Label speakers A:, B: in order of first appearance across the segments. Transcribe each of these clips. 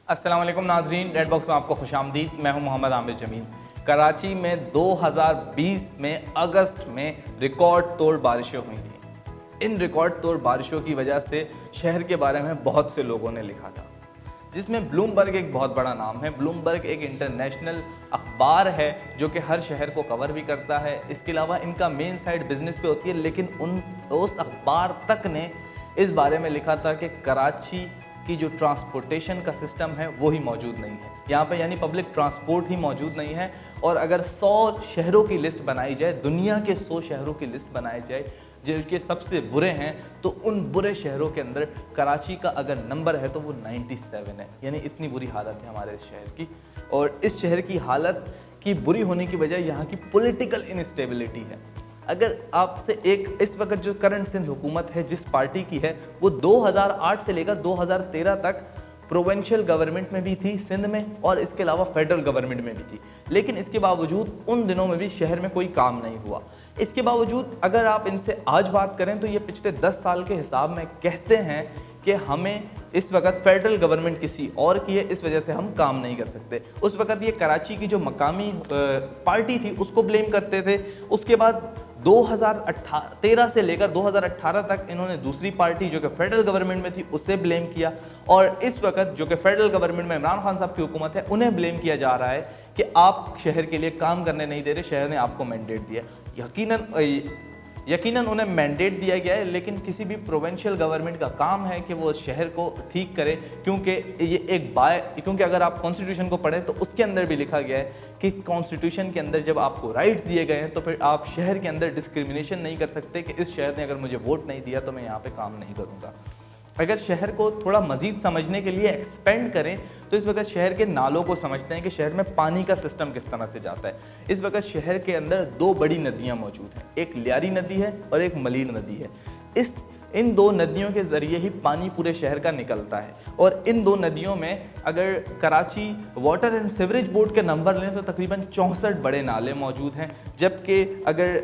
A: अस्सलाम वालेकुम नाजरीन, रेड बॉक्स में आपको खुशामदीद। मैं हूं मोहम्मद आमिर जमील। कराची में 2020 में अगस्त में रिकॉर्ड तोड़ बारिशें हुई थी। इन रिकॉर्ड तोड़ बारिशों की वजह से शहर के बारे में बहुत से लोगों ने लिखा था, जिसमें ब्लूमबर्ग एक बहुत बड़ा नाम है। ब्लूमबर्ग एक इंटरनेशनल अखबार है जो कि हर शहर को कवर भी करता है। इसके अलावा इनका मेन साइड बिजनेस पे होती है, लेकिन उस अखबार तक ने इस बारे में लिखा था कि कराची की जो ट्रांसपोर्टेशन का सिस्टम है वो ही मौजूद नहीं है यहाँ पे, यानी पब्लिक ट्रांसपोर्ट ही मौजूद नहीं है। और अगर 100 शहरों की लिस्ट बनाई जाए, दुनिया के 100 शहरों की लिस्ट बनाई जाए जो के सबसे बुरे हैं, तो उन बुरे शहरों के अंदर कराची का अगर नंबर है तो वो 97 है। यानी इतनी बुरी हालत है हमारे इस शहर की। और इस शहर की हालत की बुरी होने की वजह यहाँ की पॉलिटिकल इनस्टेबिलिटी है। अगर आपसे एक इस वक्त जो करंट सिंध हुकूमत है जिस पार्टी की है, वो 2008 से लेकर 2013 तक प्रोविंशियल गवर्नमेंट में भी थी सिंध में, और इसके अलावा फेडरल गवर्नमेंट में भी थी। लेकिन इसके बावजूद उन दिनों में भी शहर में कोई काम नहीं हुआ। इसके बावजूद अगर आप इनसे आज बात करें तो ये पिछले 10 साल के हिसाब में कहते हैं कि हमें इस वक्त फेडरल गवर्नमेंट किसी और की है, इस वजह से हम काम नहीं कर सकते। उस वक्त ये कराची की जो मकामी पार्टी थी उसको ब्लेम करते थे। उसके बाद 2013 से लेकर 2018 तक इन्होंने दूसरी पार्टी जो कि फेडरल गवर्नमेंट में थी उससे ब्लेम किया, और इस वक्त जो कि फेडरल गवर्नमेंट में इमरान खान साहब की हुकूमत है उन्हें ब्लेम किया जा रहा है कि आप शहर के लिए काम करने नहीं दे रहे, शहर ने आपको मैंडेट दिया। यकीनन उन्हें मैंडेट दिया गया है, लेकिन किसी भी प्रोविंशियल गवर्नमेंट का काम है कि वो शहर को ठीक करे, क्योंकि अगर आप कॉन्स्टिट्यूशन को पढ़ें तो उसके अंदर भी लिखा गया है कि कॉन्स्टिट्यूशन के अंदर जब आपको राइट्स दिए गए हैं तो फिर आप शहर के अंदर डिस्क्रिमिनेशन नहीं कर सकते कि इस शहर ने अगर मुझे वोट नहीं दिया तो मैं यहाँ पे काम नहीं करूँगा। अगर शहर को थोड़ा मजीद समझने के लिए एक्सपेंड करें तो इस वक्त शहर के नालों को समझते हैं कि शहर में पानी का सिस्टम किस तरह से जाता है। इस वक्त शहर के अंदर 2 बड़ी नदियां मौजूद हैं, एक लियारी नदी है और एक मलीर नदी है। इन 2 नदियों के ज़रिए ही पानी पूरे शहर का निकलता है। और इन 2 नदियों में अगर Karachi water and sewerage board के नंबर लें तो तकरीबन 64 बड़े नाले मौजूद हैं, जबकि अगर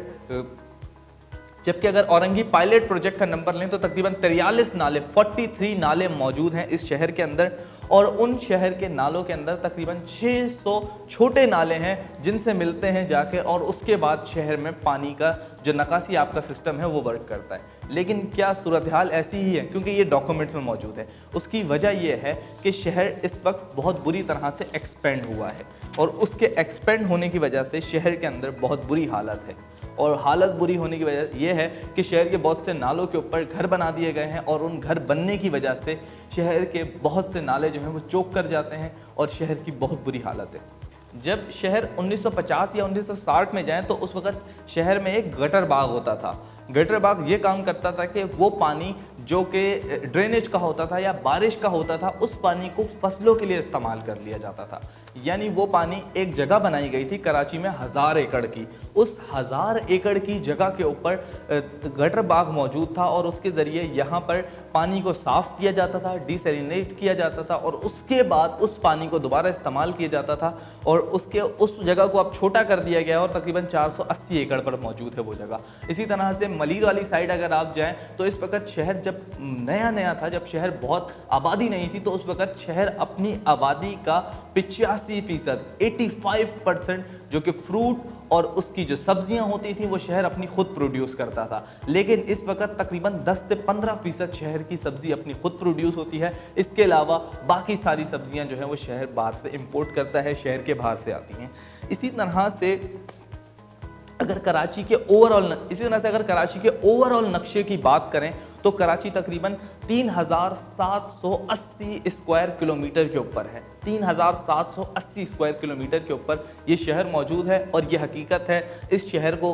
A: औरंगी पायलट प्रोजेक्ट का नंबर लें तो तकरीबन 43 नाले 43 नाले मौजूद हैं इस शहर के अंदर। और उन शहर के नालों के अंदर तकरीबन 600 छोटे नाले हैं जिनसे मिलते हैं जाके, और उसके बाद शहर में पानी का जो निकासी आपका सिस्टम है वो वर्क करता है। लेकिन क्या सूरत हाल ऐसी ही है? क्योंकि ये डॉक्यूमेंट में मौजूद है। उसकी वजह यह है कि शहर इस वक्त बहुत बुरी तरह से एक्सपेंड हुआ है, और उसके एक्सपेंड होने की वजह से शहर के अंदर बहुत बुरी हालत है। और हालत बुरी होने की वजह यह है कि शहर के बहुत से नालों के ऊपर घर बना दिए गए हैं, और उन घर बनने की वजह से शहर के बहुत से नाले जो हैं वो चोक कर जाते हैं और शहर की बहुत बुरी हालत है। जब शहर 1950 या 1960 में जाएं तो उस वक्त शहर में एक गटर बाग होता था। गटर बाग ये काम करता था कि वो पानी जो कि ड्रेनेज का होता था या बारिश का होता था, उस पानी को फसलों के लिए इस्तेमाल कर लिया जाता था। यानी वो पानी एक जगह बनाई गई थी कराची में 1000 एकड़ की, उस 1000 एकड़ की जगह के ऊपर गटर बाग मौजूद था, और उसके ज़रिए यहाँ पर पानी को साफ़ किया जाता था, डिसैलिनेट किया जाता था, और उसके बाद उस पानी को दोबारा इस्तेमाल किया जाता था। और उस जगह को अब छोटा कर दिया गया और तकरीबन 480 एकड़ पर मौजूद है वो जगह। इसी तरह से मलीर वाली साइड अगर आप जाएँ तो इस वक्त शहर जब नया था, जब शहर बहुत आबादी नहीं थी, तो उस वक्त शहर अपनी आबादी का 85% 85% जो कि फ्रूट और उसकी जो सब्जियां होती थी वो शहर अपनी खुद प्रोड्यूस करता था। लेकिन इस वक्त तकरीबन 10 से 15% शहर की सब्जी अपनी खुद प्रोड्यूस होती है। इसके अलावा बाकी सारी सब्जियां जो हैं वो शहर बाहर से इंपोर्ट करता है, शहर के बाहर से आती हैं। इसी तरह से अगर कराची के ओवरऑल नक्शे की बात करें तो कराची तकरीबन 3780 स्क्वायर किलोमीटर के ऊपर है। 3780 स्क्वायर किलोमीटर के ऊपर ये शहर मौजूद है, और ये हकीकत है। इस शहर को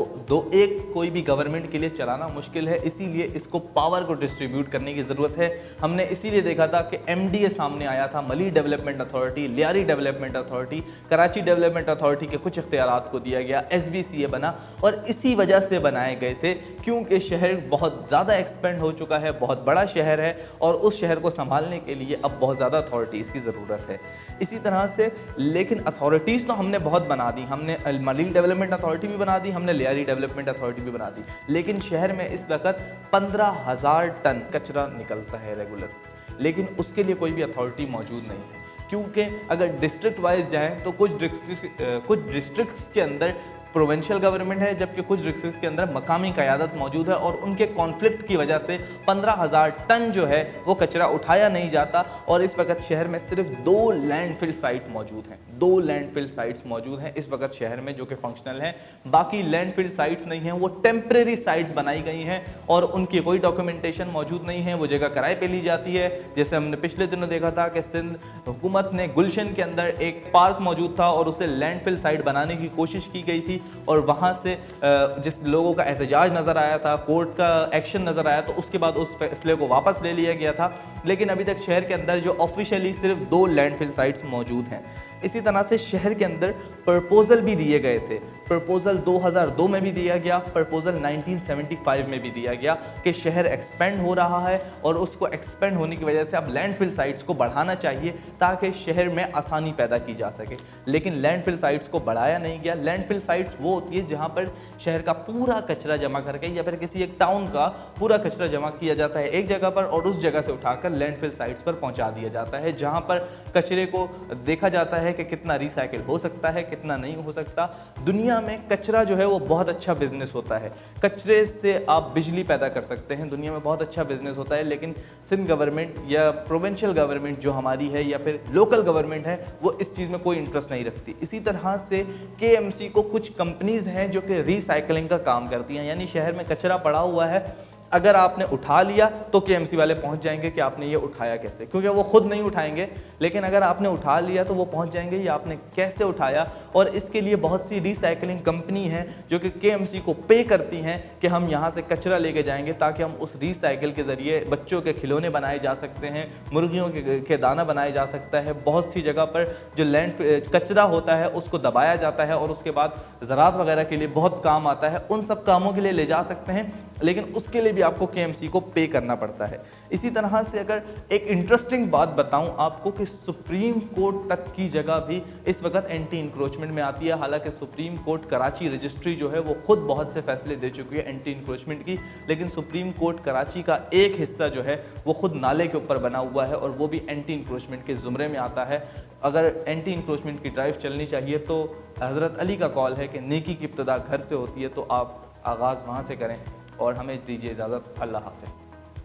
A: कोई भी गवर्नमेंट के लिए चलाना मुश्किल है, इसीलिए इसको पावर को डिस्ट्रीब्यूट करने की ज़रूरत है। हमने इसीलिए देखा था कि MDA सामने आया था, Malir development authority, Lyari development authority, Karachi development authority के कुछ इख्तियारात को दिया गया, SBCA बना, और इसी वजह से बनाए गए थे क्योंकि शहर बहुत ज़्यादा एक्सपेंड हो चुका है, बहुत बड़ा शहर है, और उस शहर को संभालने के लिए अब बहुत ज़्यादा अथॉरिटीज़ की ज़रूरत है। इसी तरह से लेकिन अथॉरिटीज़ तो हमने बहुत बना दी, हमने मलीर डेवलपमेंट अथॉरिटी भी बना दी, हमने लियारी डेवलपमेंट अथॉरिटी भी बना दी, लेकिन शहर में इस वक्त 15,000 टन कचरा निकलता है रेगुलर, लेकिन उसके लिए कोई भी अथॉरिटी मौजूद नहीं है। क्योंकि अगर डिस्ट्रिक्ट वाइज जाएं तो कुछ डिस्ट्रिक्ट्स के अंदर प्रोविंशियल गवर्नमेंट है, जबकि कुछ डिस्ट्रिक्ट्स के अंदर मकामी क़यादत मौजूद है और उनके कॉन्फ्लिक्ट की वजह से 15,000 टन जो है वो कचरा उठाया नहीं जाता। और इस वक्त शहर में सिर्फ 2 लैंडफिल साइट मौजूद हैं, 2 लैंडफिल साइट्स मौजूद हैं इस वक्त शहर में जो कि फंक्शनल हैं। बाकी लैंडफिल साइट्स नहीं हैं, वो टेम्परेरी साइट्स बनाई गई हैं और उनकी कोई डॉक्यूमेंटेशन मौजूद नहीं है, वो जगह किराए पे ली जाती है। जैसे हमने पिछले दिनों देखा था कि सिंध हुकूमत ने गुलशन के अंदर एक पार्क मौजूद था और उसे लैंडफिल साइट बनाने की कोशिश की गई थी और वहां से जिस लोगों का एहतजाज नजर आया था, कोर्ट का एक्शन नजर आया, तो उसके बाद उस फैसले को वापस ले लिया गया था। लेकिन अभी तक शहर के अंदर जो ऑफिशियली सिर्फ 2 लैंडफिल साइट्स मौजूद हैं। इसी तरह से शहर के अंदर प्रपोजल भी दिए गए थे। प्रपोजल 2002 में भी दिया गया, प्रपोजल 1975 में भी दिया गया कि शहर एक्सपेंड हो रहा है और उसको एक्सपेंड होने की वजह से अब लैंडफिल साइट्स को बढ़ाना चाहिए ताकि शहर में आसानी पैदा की जा सके। लेकिन लैंडफिल साइट्स को बढ़ाया नहीं गया। लैंडफिल साइट्स वो होती है जहाँ पर शहर का पूरा कचरा जमा करके या फिर किसी एक टाउन का पूरा कचरा जमा किया जाता है एक जगह पर और उस जगह से उठाकर लैंडफिल साइट्स पर पहुंचा दिया जाता है, जहां पर कचरे को देखा जाता है कि कितना रिसाइकिल हो सकता है, कितना नहीं हो सकता। दुनिया में कचरा जो है वो बहुत अच्छा बिजनेस होता है। कचरे से आप बिजली पैदा कर सकते हैं, दुनिया में बहुत अच्छा बिजनेस होता है। लेकिन सिंध गवर्नमेंट या प्रोविंशियल गवर्नमेंट जो हमारी है या फिर लोकल गवर्नमेंट है वो इस चीज़ में कोई इंटरेस्ट नहीं रखती। इसी तरह से KMC को कुछ कंपनीज हैं जो कि रिसाइकलिंग का काम करती हैं, यानी शहर में कचरा पड़ा हुआ है, अगर आपने उठा लिया तो KMC वाले पहुंच जाएंगे कि आपने ये उठाया कैसे, क्योंकि वो खुद नहीं उठाएंगे। लेकिन अगर आपने उठा लिया तो वो पहुंच जाएंगे ये आपने कैसे उठाया। और इसके लिए बहुत सी रिसाइकलिंग कंपनी हैं जो कि KMC को पे करती हैं कि हम यहाँ से कचरा लेके जाएंगे ताकि हम उस रिसाइकिल के ज़रिए बच्चों के खिलौने बनाए जा सकते हैं, मुर्गियों के दाना बनाया जा सकता है। बहुत सी जगह पर जो लैंड कचरा होता है उसको दबाया जाता है और उसके बाद ज़राअत वगैरह के लिए बहुत काम आता है, उन सब कामों के लिए ले जा सकते हैं, लेकिन उसके लिए भी आपको KMC को पे करना पड़ता है। इसी तरह से अगर एक इंटरेस्टिंग बात बताऊं आपको कि सुप्रीम कोर्ट तक की जगह भी इस वक्त एंटी इंक्रोचमेंट में आती है। हालांकि सुप्रीम कोर्ट कराची रजिस्ट्री जो है वो खुद बहुत से फैसले दे चुकी है एंटी इंक्रोचमेंट की, लेकिन सुप्रीम कोर्ट कराची का एक हिस्सा जो है वो खुद नाले के ऊपर बना हुआ है और वो भी एंटी इंक्रोचमेंट के ज़ुमरे में आता है। अगर एंटी इंक्रोचमेंट की ड्राइव चलनी चाहिए तो हज़रत अली का कॉल है कि नेकी की इब्तिदा घर से होती है, तो आप आगाज़ वहाँ से करें। और हमें दीजिए इजाज़त। अल्लाह हाफ़िज़।